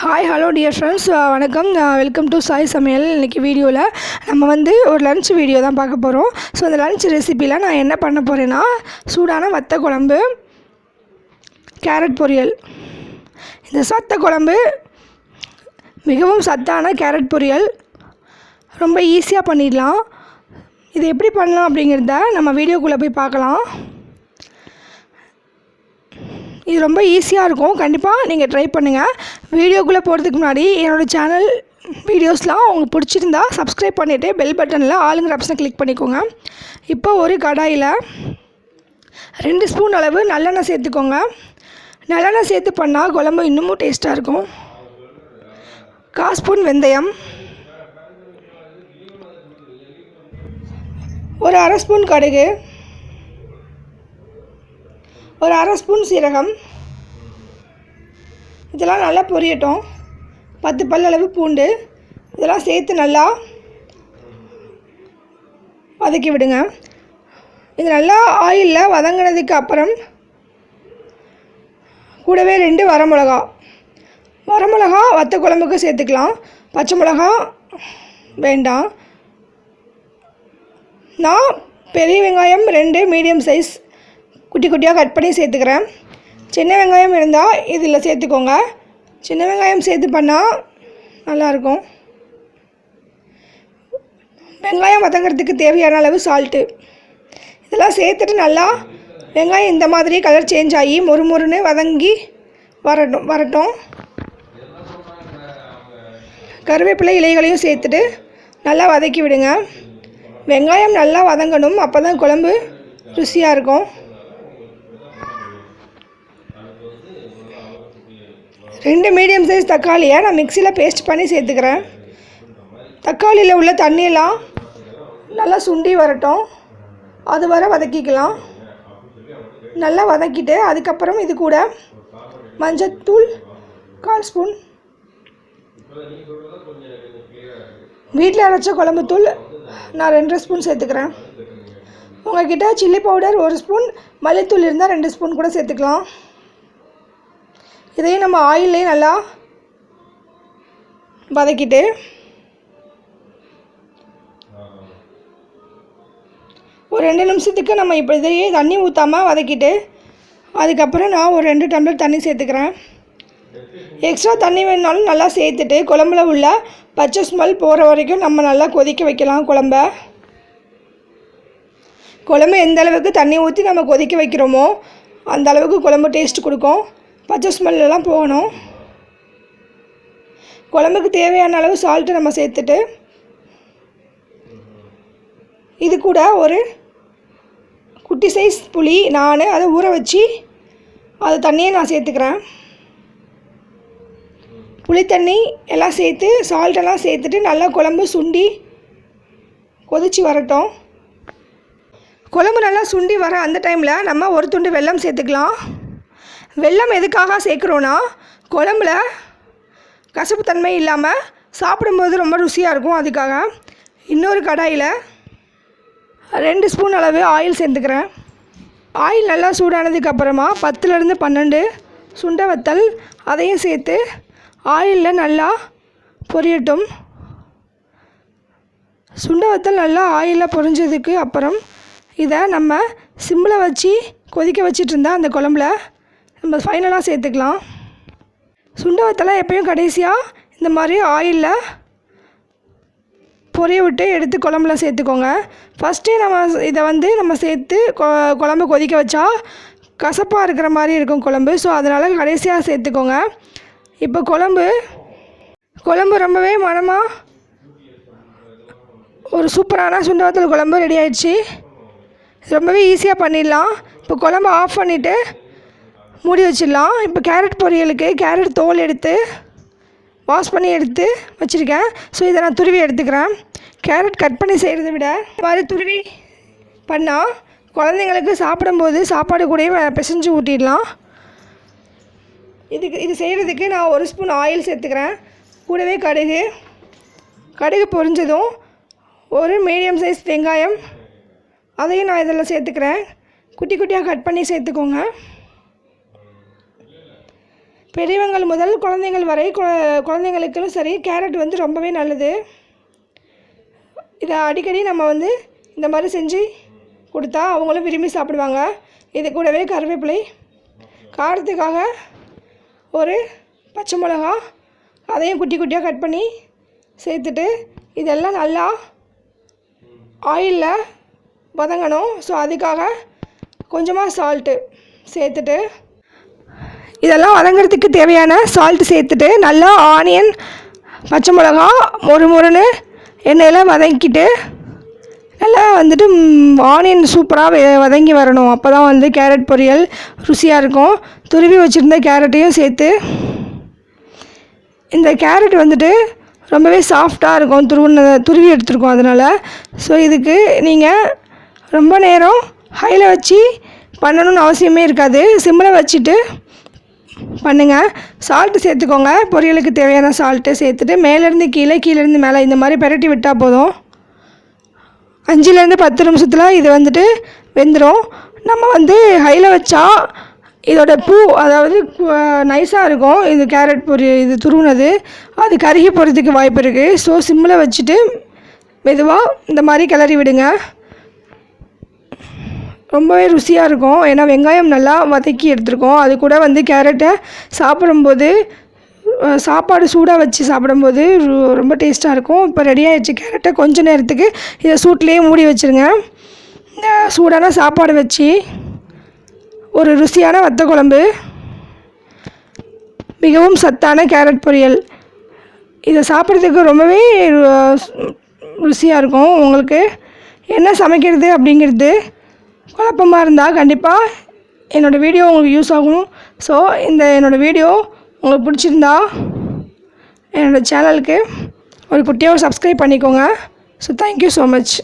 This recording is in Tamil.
ஹாய் ஹலோ டியர் ஃப்ரெண்ட்ஸ், வணக்கம். வெல்கம் டு சாய் சமையல். இன்றைக்கி வீடியோவில் நம்ம வந்து ஒரு லன்ச் வீடியோ தான் பார்க்க போகிறோம். ஸோ அந்த லன்ச் ரெசிப்பியில் நான் என்ன பண்ண போகிறேன்னா, சூடான வத்த குழம்பு, கேரட் பொரியல். இந்த வத்த குழம்பு மிகவும் சத்தான கேரட் பொரியல் ரொம்ப ஈஸியாக பண்ணிடலாம். இது எப்படி பண்ணலாம் அப்படிங்கிறத நம்ம வீடியோக்குள்ளே போய் பார்க்கலாம். இது ரொம்ப ஈஸியாக இருக்கும். கண்டிப்பாக நீங்கள் ட்ரை பண்ணுங்கள். வீடியோக்குள்ளே போகிறதுக்கு முன்னாடி என்னோடய சேனல் வீடியோஸ்லாம் உங்களுக்கு பிடிச்சிருந்தா சப்ஸ்கிரைப் பண்ணிவிட்டு பெல் பட்டனில் ஆளுங்கிற ஆப்ஷனை கிளிக் பண்ணிக்கோங்க. இப்போ ஒரு கடாயில் 2 ஸ்பூன் அளவு நல்லெண்ணெய் சேர்த்துக்கோங்க. நல்லெண்ணெய் சேர்த்து பண்ணால் குழம்பு இன்னமும் டேஸ்ட்டாக இருக்கும். 1/4 ஸ்பூன் வெந்தயம், ஒரு 1/2 ஸ்பூன் கடுகு, ஒரு 1/2 ஸ்பூன் சீரகம். இதெல்லாம் நல்லா பொரியட்டும். 10 பல் அளவு பூண்டு, இதெல்லாம் சேர்த்து நல்லா வதக்கி விடுங்க. இது நல்லா ஆயிலில் வதங்கினதுக்கு அப்புறம் கூடவே 2 வரமிளகா வத்த குழம்புக்கு சேர்த்துக்கலாம். பச்சை மிளகா வேண்டாம். நான் பெரிய வெங்காயம் 2 மீடியம் சைஸ் குட்டி குட்டியாக கட் பண்ணி சேர்த்துக்கிறேன். சின்ன வெங்காயம் இருந்தால் இதில் சேர்த்துக்கோங்க. சின்ன வெங்காயம் சேர்த்து பண்ணால் நல்லாயிருக்கும். வெங்காயம் வதங்கிறதுக்கு தேவையான அளவு சால்ட்டு இதெல்லாம் சேர்த்துட்டு நல்லா வெங்காயம் இந்த மாதிரி கலர் சேஞ்ச் ஆகி மொறுமொறுன்னு வதங்கி வரட்டும். கருவேப்பிலை இலைகளையும் சேர்த்துட்டு நல்லா வதக்கி விடுங்க. வெங்காயம் நல்லா வதங்கணும், அப்போ தான் குழம்பு ருசியாக இருக்கும். 2 மீடியம் சைஸ் தக்காளியை நான் மிக்சியில் பேஸ்ட் பண்ணி சேர்த்துக்கிறேன். தக்காளியில் உள்ள தண்ணியெல்லாம் நல்லா சுண்டி வரட்டும், அது வர வதக்கிக்கலாம். நல்லா வதக்கிட்டு அதுக்கப்புறம் இது கூட மஞ்சத்தூள் 1/4 ஸ்பூன், வீட்டில் அரைச்ச குழம்புத்தூள் நான் 2 ஸ்பூன் சேர்த்துக்கிறேன். உங்கள்கிட்ட சில்லி பவுடர் 1 ஸ்பூன், மல்லித்தூள் இருந்தால் 2 ஸ்பூன் கூட சேர்த்துக்கலாம். இதையும் நம்ம ஆயிலே நல்லா வதக்கிட்டு ஒரு 2 நிமிஷத்துக்கு நம்ம இப்போ இதையே தண்ணி ஊற்றாமல் வதக்கிட்டு அதுக்கப்புறம் நான் ஒரு 2 டம்ளர் தண்ணி சேர்த்துக்கிறேன். எக்ஸ்ட்ரா தண்ணி வேணுனாலும் நல்லா சேர்த்துட்டு குழம்புல உள்ள பச்சை ஸ்மெல் போகிற வரைக்கும் நம்ம நல்லா கொதிக்க வைக்கலாம். குழம்பு எந்த அளவுக்கு தண்ணி ஊற்றி நம்ம கொதிக்க வைக்கிறோமோ அந்த அளவுக்கு குழம்பு டேஸ்ட் கொடுக்கும். பச்சை ஸ்மெல்லாம் போகணும். குழம்புக்கு தேவையான அளவு சால்ட்டு நம்ம சேர்த்துட்டு இது கூட ஒரு குட்டி சைஸ் புளி நான் அதை ஊற வச்சு அது தண்ணியை நான் சேர்த்துக்கிறேன். புளி தண்ணி எல்லாம் சேர்த்து சால்ட்டெல்லாம் சேர்த்துட்டு நல்லா குழம்பு சுண்டி கொதித்து வரட்டும். குழம்பு நல்லா சுண்டி வர அந்த டைமில் நம்ம ஒரு துண்டு வெல்லம் சேர்த்துக்கலாம். வெல்லம் எதுக்காக சேர்க்குறோன்னா, குழம்புல கசப்பு தன்மை இல்லாமல் சாப்பிடும்போது ரொம்ப ருசியாக இருக்கும். அதுக்காக இன்னொரு கடாயில் 2 ஸ்பூன் அளவு ஆயில் சேர்த்துக்கிறேன். ஆயில் நல்லா சூடானதுக்கப்புறமா 10லேருந்து 12 சுண்டை வத்தல் அதையும் சேர்த்து ஆயிலில் நல்லா பொரியட்டும். சுண்டை வத்தல் நல்லா ஆயிலில் பொரிஞ்சதுக்கு அப்புறம் இதை நம்ம சிம்மில் வச்சு கொதிக்க வச்சிட்டு இருந்தால் அந்த குழம்புல நம்ம ஃபைனலாக சேர்த்துக்கலாம். சுண்டை வத்தலாம் எப்பயும் கடைசியாக இந்த மாதிரி ஆயிலில் பொரிய விட்டு எடுத்து குழம்புல சேர்த்துக்கோங்க. ஃபஸ்ட்டே இதை நம்ம சேர்த்து குழம்பு கொதிக்க வச்சா கசப்பாக இருக்கிற மாதிரி இருக்கும் குழம்பு. ஸோ அதனால் கடைசியாக சேர்த்துக்கோங்க. இப்போ குழம்பு ரொம்பவே மணமாக ஒரு சூப்பரான சுண்டை வத்தல் குழம்பு ரெடி ஆயிடுச்சு. ரொம்பவே ஈஸியாக பண்ணிடலாம். இப்போ குழம்பு ஆஃப் பண்ணிவிட்டு மூடி வச்சிடலாம். இப்போ கேரட் பொரியலுக்கு கேரட் தோல் எடுத்து வாஷ் பண்ணி எடுத்து வச்சுருக்கேன். ஸோ இதை நான் துருவி எடுத்துக்கிறேன். கேரட் கட் பண்ணி செய்கிறத விட இந்த மாதிரி துருவி பண்ணால் குழந்தைங்களுக்கு சாப்பிடும்போது சாப்பாடு கூடயே பிசைஞ்சு ஊட்டிடலாம். இது செய்கிறதுக்கு நான் 1 ஸ்பூன் ஆயில் சேர்த்துக்கிறேன். கூடவே கடுகு பொரிஞ்சதும் ஒரு மீடியம் சைஸ் வெங்காயம் அதையும் நான் இதில் சேர்த்துக்கிறேன். குட்டி குட்டியாக கட் பண்ணி சேர்த்துக்கோங்க. பெரியவங்கள் முதல் குழந்தைங்கள் வரை குழந்தைங்களுக்கும் சரி கேரட் வந்து ரொம்பவே நல்லது. இதை அடிக்கடி நம்ம வந்து இந்த மாதிரி செஞ்சு கொடுத்தா அவங்களும் விரும்பி சாப்பிடுவாங்க. இது கூடவே கருவேப்பிலை, காரத்துக்காக ஒரு பச்சை மிளகா அதையும் குட்டி குட்டியாக கட் பண்ணி சேர்த்துட்டு இதெல்லாம் நல்லா ஆயிலில் வதங்கணும். ஸோ அதுக்காக கொஞ்சமாக சால்ட்டு சேர்த்துட்டு இதெல்லாம் வதங்கிறதுக்கு தேவையான சால்ட்டு சேர்த்துட்டு நல்லா ஆனியன், பச்சை மிளகா மொறுன்னு எண்ணெயில் வதக்கிட்டு நல்லா வந்துட்டு ஆனியன் சூப்பராக வதங்கி வரணும். அப்போ தான் வந்து கேரட் பொரியல் ருசியாக இருக்கும். துருவி வச்சுருந்த கேரட்டையும் சேர்த்து இந்த கேரட் வந்துட்டு ரொம்பவே சாஃப்டாக இருக்கும், துருவி எடுத்துருக்கோம் அதனால். ஸோ இதுக்கு நீங்கள் ரொம்ப நேரம் ஹையில் வச்சு பண்ணணும்னு அவசியமே இருக்காது. சிம்மில் வச்சுட்டு பண்ணுங்கள். சால்ட்டு சேர்த்துக்கோங்க. பொரியலுக்கு தேவையான சால்ட்டு சேர்த்துட்டு மேலேருந்து கீழே, கீழேருந்து மேலே இந்த மாதிரி பெரட்டி விட்டால் போதும். 5லேருந்து 10 நிமிஷத்தில் இது வந்துட்டு வெந்துடும். நம்ம வந்து ஹையில் வச்சா இதோட அதாவது நைஸாக இருக்கும். இது கேரட் இது துருவுனது அது கருகி போகிறதுக்கு வாய்ப்பு இருக்குது. ஸோ சிம்மில் வச்சுட்டு மெதுவாக இந்த மாதிரி கிளறி விடுங்க. ரொம்பவே ருசியாக இருக்கும். ஏன்னா வெங்காயம் நல்லா வதக்கி எடுத்துருக்கோம். அது கூட வந்து கேரட்டை சாப்பிடும்போது சாப்பாடு சூடாக வச்சு சாப்பிடும்போது ரொம்ப டேஸ்ட்டாக இருக்கும். இப்போ ரெடி ஆகிடுச்சு கேரட்டை. கொஞ்சம் நேரத்துக்கு இதை சூட்லேயே மூடி வச்சுருங்க. சூடான சாப்பாடு வச்சு ஒரு ருசியான வத்தக்குழம்பு, மிகவும் சத்தான கேரட் பொரியல். இதை சாப்பிட்றதுக்கு ரொம்பவே ருசியாக இருக்கும். உங்களுக்கு என்ன சமைக்கிறது அப்படிங்கிறது குழப்பமாக இருந்தால் கண்டிப்பாக என்னோடய வீடியோ உங்களுக்கு யூஸ் ஆகும். ஸோ என்னோடய வீடியோ உங்களுக்கு பிடிச்சிருந்தா என்னோடய சேனலுக்கு ஒரு குட்டியாக சப்ஸ்கிரைப் பண்ணிக்கோங்க. So thank you so much.